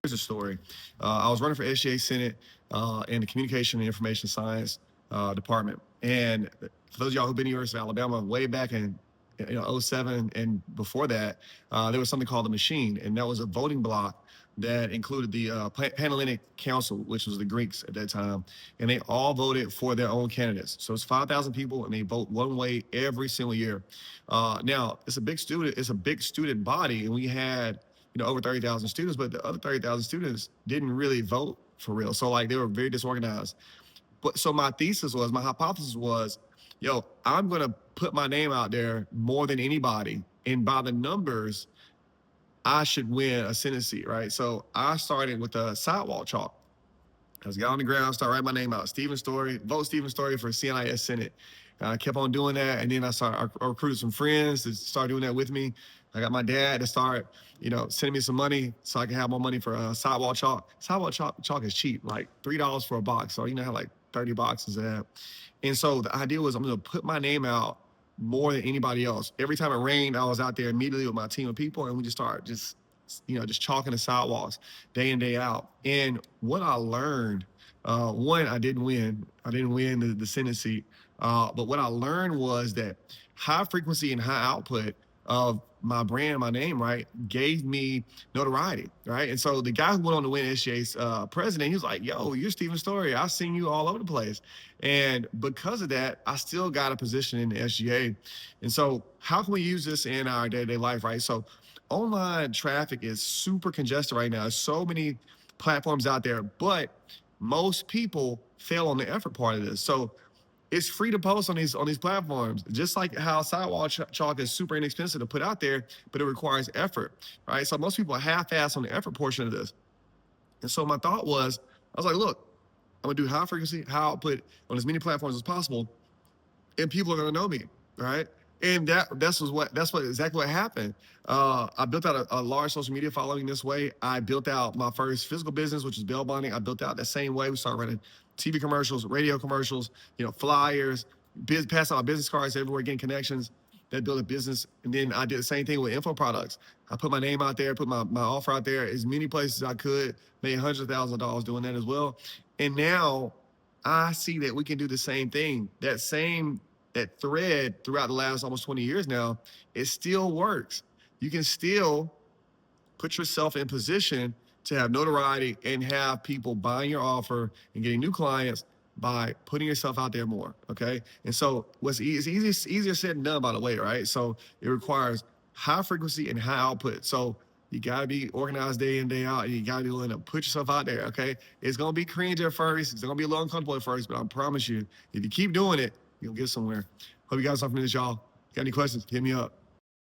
Here's a story. I was running for SGA Senate in the Communication and Information Science department. And for those of y'all who've been to University of Alabama, way back in '07 and before that, there was something called the Machine, and that was a voting block that included the Panhellenic Council, which was the Greeks at that time, and they all voted for their own candidates. So it's 5,000 people, and they vote one way every single year. Now it's a big student body, and we had over 30,000 students, but the other 30,000 students didn't really vote for real. So like they were very disorganized. But so my hypothesis was, I'm gonna put my name out there more than anybody, and by the numbers, I should win a Senate seat, right? So I started with a sidewalk chalk. I was got on the ground, start writing my name out. Stephen Story, vote Stephen Story for CNIS Senate. And I kept on doing that, and then I recruited some friends to start doing that with me. I got my dad to start, sending me some money so I can have more money for sidewalk chalk. Sidewalk chalk is cheap, like $3 for a box. So I have like 30 boxes of that. And so the idea was I'm gonna put my name out more than anybody else. Every time it rained, I was out there immediately with my team of people, and we just started just chalking the sidewalks day in, day out. And what I learned, one, I didn't win. I didn't win the Senate seat. But what I learned was that high frequency and high output of my brand, my name, right, gave me notoriety, right? And so the guy who went on to win SGA's president, he was like, yo, you're Stephen Story. I've seen you all over the place. And because of that, I still got a position in the SGA. And so how can we use this in our day-to-day life, right? So online traffic is super congested right now. There's so many platforms out there, but most people fail on the effort part of this. So it's free to post on these platforms, just like how sidewalk chalk is super inexpensive to put out there, but it requires effort, right? So most people half-ass on the effort portion of this. And so my thought was, I was like, look, I'm gonna do high frequency, high output on as many platforms as possible, and people are gonna know me, right? And that's exactly what happened. I built out a large social media following this way. I built out my first physical business, which is bail bonding. I built out the same way. We started running TV commercials, radio commercials, flyers, passing out business cards everywhere, getting connections that built a business. And then I did the same thing with info products. I put my name out there, put my offer out there as many places as I could, made hundreds of thousands of dollars doing that as well. And now I see that we can do the same thing. That thread throughout the last almost 20 years now, it still works. You can still put yourself in position to have notoriety and have people buying your offer and getting new clients by putting yourself out there more. Okay. And so it's easier said than done, by the way, right? So it requires high frequency and high output. So you got to be organized day in, day out, and you got to be willing to put yourself out there. Okay. It's going to be cringe at first. It's going to be a little uncomfortable at first, but I promise you, if you keep doing it, you'll get somewhere. Hope you guys something from this, y'all. Got any questions? Hit me up.